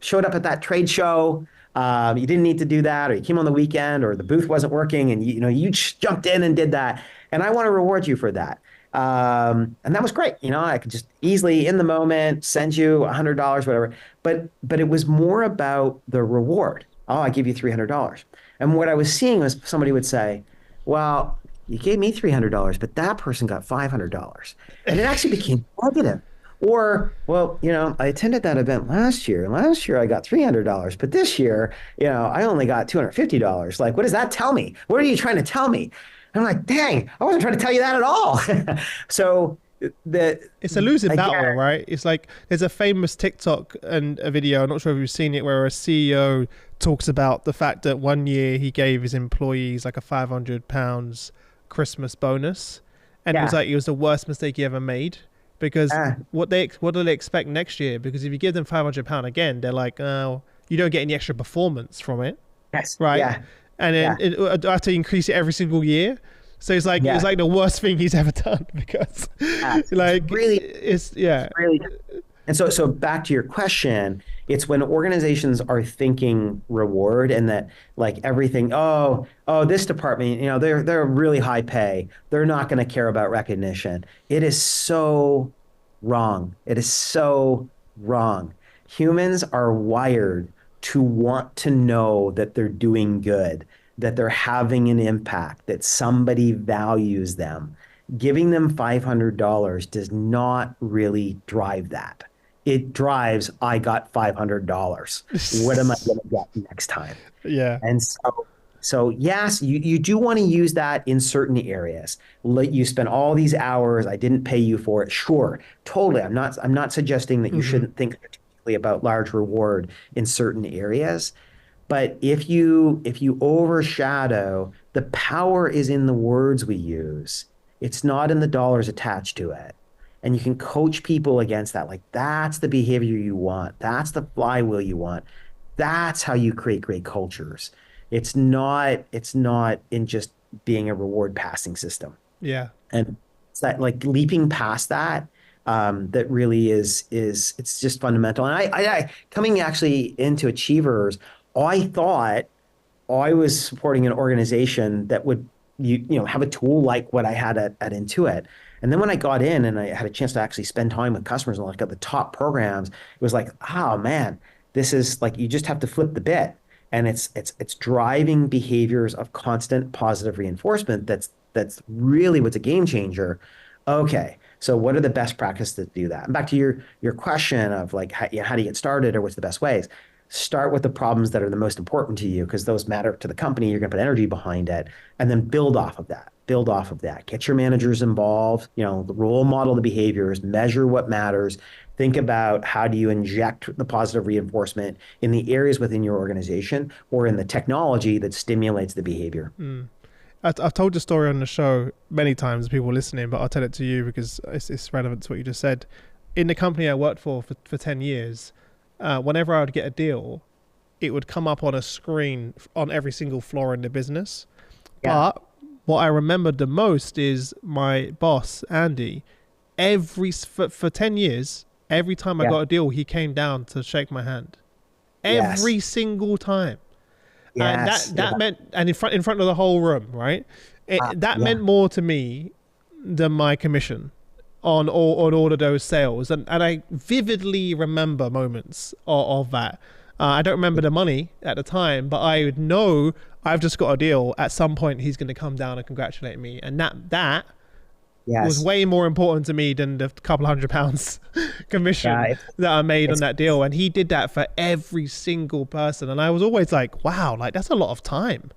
showed up at that trade show. You didn't need to do that, or you came on the weekend, or the booth wasn't working, and you just jumped in and did that, and I want to reward you for that. And that was great. I could just easily in the moment send you $100, whatever. But it was more about the reward. Oh, I give you $300. And what I was seeing was somebody would say, well, you gave me $300, but that person got $500. And it actually became negative. Or, well, I attended that event last year. And last year I got $300, but this year, I only got $250. Like, what does that tell me? What are you trying to tell me? And I'm like, dang, I wasn't trying to tell you that at all. So It's a losing again, battle, right? It's like there's a famous TikTok and a video, I'm not sure if you've seen it, where a CEO talks about the fact that one year he gave his employees like a £500 Christmas bonus. And yeah, it was the worst mistake he ever made. Because what do they expect next year? Because if you give them £500 again, they're like, oh, you don't get any extra performance from it, yes, right? yeah, And then yeah, I have to increase it every single year. So it's yeah, like the worst thing he's ever done because yeah. like It's really And so back to your question, it's when organizations are thinking reward and that like everything, this department, they're really high pay. They're not going to care about recognition. It is so wrong. It is so wrong. Humans are wired to want to know that they're doing good, that they're having an impact, that somebody values them. Giving them $500 does not really drive that. It drives, I got $500. What am I going to get next time? yeah. And so yes, you do want to use that in certain areas. Let you spend all these hours. I didn't pay you for it. Sure, totally. I'm not suggesting that you Hmm. shouldn't think particularly about large reward in certain areas. But if you overshadow, the power is in the words we use. It's not in the dollars attached to it. And you can coach people against that. Like that's the behavior you want. That's the flywheel you want. That's how you create great cultures. It's not in just being a reward passing system. Yeah. And it's that like leaping past that that really is it's just fundamental. And I coming actually into Achievers, I thought I was supporting an organization that would have a tool like what I had at Intuit. And then when I got in and I had a chance to actually spend time with customers and like at the top programs, it was like, oh man, this is like you just have to flip the bit. And it's driving behaviors of constant positive reinforcement that's really what's a game changer. Okay, so what are the best practices to do that? And back to your question of like how do you get started or what's the best ways? Start with the problems that are the most important to you because those matter to the company. You're going to put energy behind it, and then build off of that. Build off of that. Get your managers involved. The role model the behaviors. Measure what matters. Think about how do you inject the positive reinforcement in the areas within your organization or in the technology that stimulates the behavior. I've told the story on the show many times, people listening, but I'll tell it to you because it's relevant to what you just said. In the company I worked for 10 years, whenever I would get a deal, it would come up on a screen on every single floor in the business. Yeah. But what I remembered the most is my boss, Andy, for 10 years, every time I got a deal, he came down to shake my hand. Every Yes. single time. And Yes. that meant, and in front of the whole room, right? That Yeah. meant more to me than my commission on all of those sales. And I vividly remember moments of that. I don't remember the money at the time, but I would know I've just got a deal. At some point, he's going to come down and congratulate me. And that was Yes. way more important to me than the couple £100 commission Yeah. that I made on It's, that deal. And he did that for every single person. And I was always like, wow, like that's a lot of time.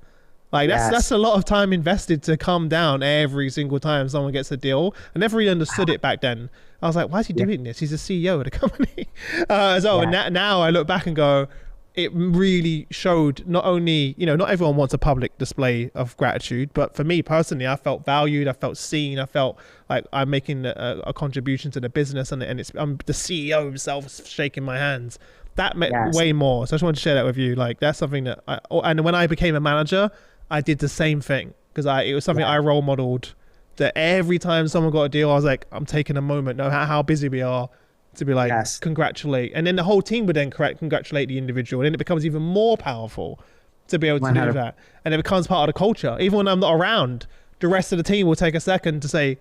Like that's yes. a lot of time invested to come down every single time someone gets a deal. I never really understood it back then. I was like, why is he Yeah. doing this? He's the CEO of the company. And Yeah. now I look back and go, it really showed not only, not everyone wants a public display of gratitude, but for me personally, I felt valued, I felt seen, I felt like I'm making a contribution to the business and I'm the CEO himself shaking my hands. That meant Yes. way more. So I just wanted to share that with you. Like that's something that and when I became a manager, I did the same thing because it was something I role modeled that every time someone got a deal, I was like, I'm taking a moment, no matter how busy we are, to be like, Yes. congratulate. And then the whole team would then congratulate the individual. And then it becomes even more powerful to be able to do 100. that. And it becomes part of the culture. Even when I'm not around, the rest of the team will take a second to say,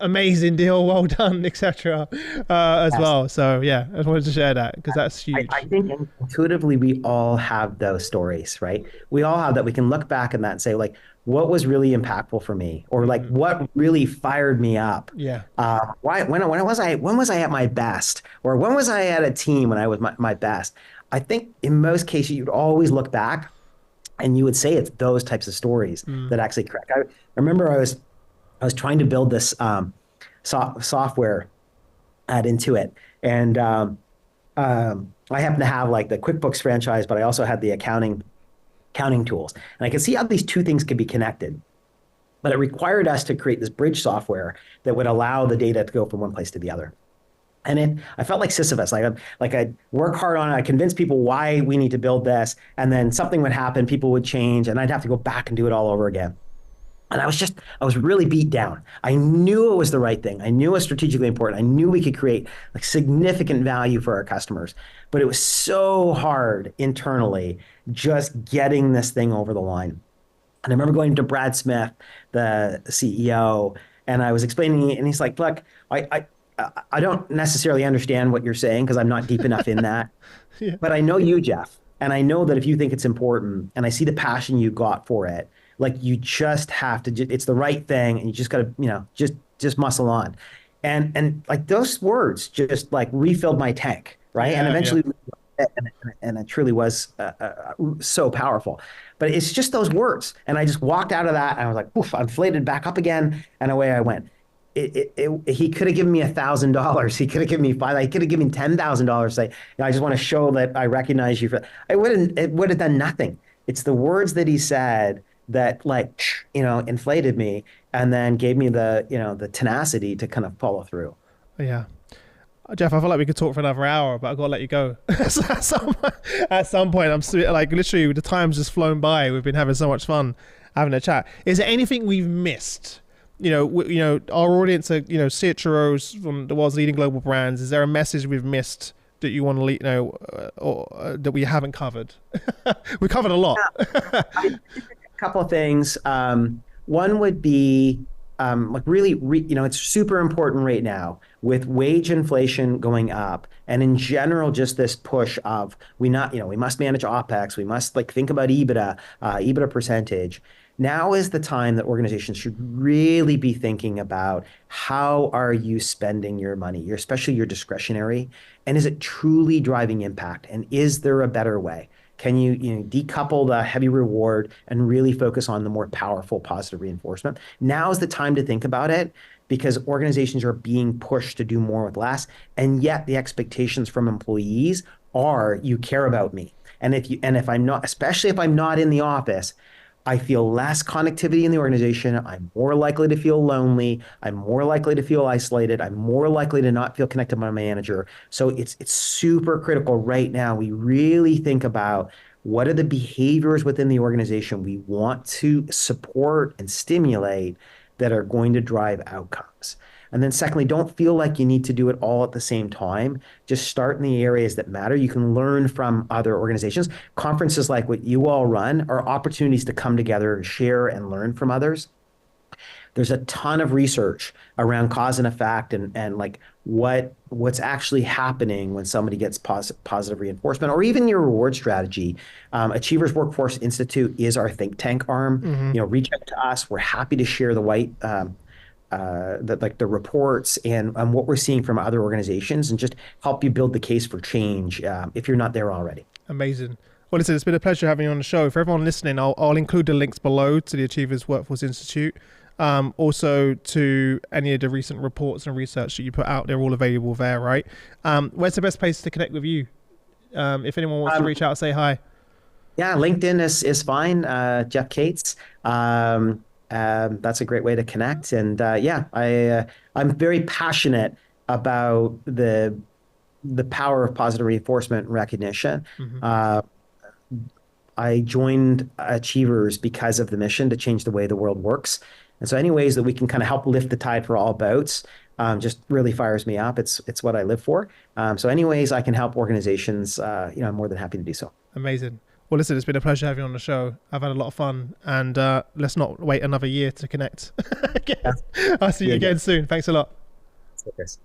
amazing deal, well done, etc. As Yes. well. So yeah, I just wanted to share that because that's huge. I think intuitively we all have those stories, right? We all have that. We can look back at that and say, like, what was really impactful for me, or like what really fired me up. Yeah. When was I at my best, or when was I at a team when I was my best? I think in most cases you'd always look back, and you would say it's those types of stories that actually crack. I remember I was trying to build this software at Intuit, and I happen to have like the QuickBooks franchise, but I also had the accounting tools, and I could see how these two things could be connected. But it required us to create this bridge software that would allow the data to go from one place to the other. And I felt like Sisyphus, like I'd work hard on it. I convince people why we need to build this, and then something would happen, people would change, and I'd have to go back and do it all over again. And I was really beat down. I knew it was the right thing. I knew it was strategically important. I knew we could create like significant value for our customers, but it was so hard internally just getting this thing over the line. And I remember going to Brad Smith, the CEO, and I was explaining it, and he's like, look, I don't necessarily understand what you're saying because I'm not deep enough in that. Yeah. But I know you, Jeff, and I know that if you think it's important and I see the passion you got for it, like you just have to, it's the right thing and you just got to, just muscle on. And like those words just like refilled my tank, right? And Yeah. eventually, and it truly was so powerful. But it's just those words. And I just walked out of that and I was like, oof, I'm inflated back up again. And away I went. he could have given me $1,000. He could have given me five. He could have given me $10,000. Say, I just want to show that I recognize you for. I wouldn't. It would have done nothing. It's the words that he said that, like, inflated me, and then gave me the tenacity to kind of follow through. Yeah. Jeff, I feel like we could talk for another hour, but I've got to let you go. So at some point, like literally the time's just flown by. We've been having so much fun having a chat. Is there anything we've missed? Our audience are, CHROs from the world's leading global brands. Is there a message we've missed that you want to, or that we haven't covered? We covered a lot. A couple of things. One would be like really, it's super important right now with wage inflation going up, and in general, just this push of we must manage OpEx, we must like think about EBITDA percentage. Now is the time that organizations should really be thinking about how are you spending your money, especially your discretionary, and is it truly driving impact? And is there a better way? Can you decouple the heavy reward and really focus on the more powerful positive reinforcement? Now is the time to think about it because organizations are being pushed to do more with less, and yet the expectations from employees are you care about me. And if I'm not, especially if I'm not in the office, I feel less connectivity in the organization. I'm more likely to feel lonely. I'm more likely to feel isolated. I'm more likely to not feel connected to my manager. So it's super critical right now. We really think about what are the behaviors within the organization we want to support and stimulate that are going to drive outcomes. And then secondly, don't feel like you need to do it all at the same time. Just start in the areas that matter. You can learn from other organizations. Conferences like what you all run are opportunities to come together, share, and learn from others. There's a ton of research around cause and effect and like what's actually happening when somebody gets positive reinforcement or even your reward strategy. Achievers Workforce Institute is our think tank arm. Mm-hmm. Reach out to us. We're happy to share the reports and what we're seeing from other organizations and just help you build the case for change if you're not there already. Amazing. Well, listen, it's been a pleasure having you on the show. For everyone listening, I'll include the links below to the Achievers Workforce Institute. Also to any of the recent reports and research that you put out. They're all available there, right? Where's the best place to connect with you? If anyone wants to reach out, say hi. Yeah, LinkedIn is fine. Jeff Cates. That's a great way to connect. And I'm very passionate about the power of positive reinforcement and recognition. Mm-hmm. I joined Achievers because of the mission to change the way the world works. And so any ways that we can kind of help lift the tide for all boats just really fires me up. It's what I live for. So any ways I can help organizations, I'm more than happy to do so. Amazing. Well, listen, it's been a pleasure having you on the show. I've had a lot of fun, and let's not wait another year to connect. I'll see you again soon. Thanks a lot. Yes.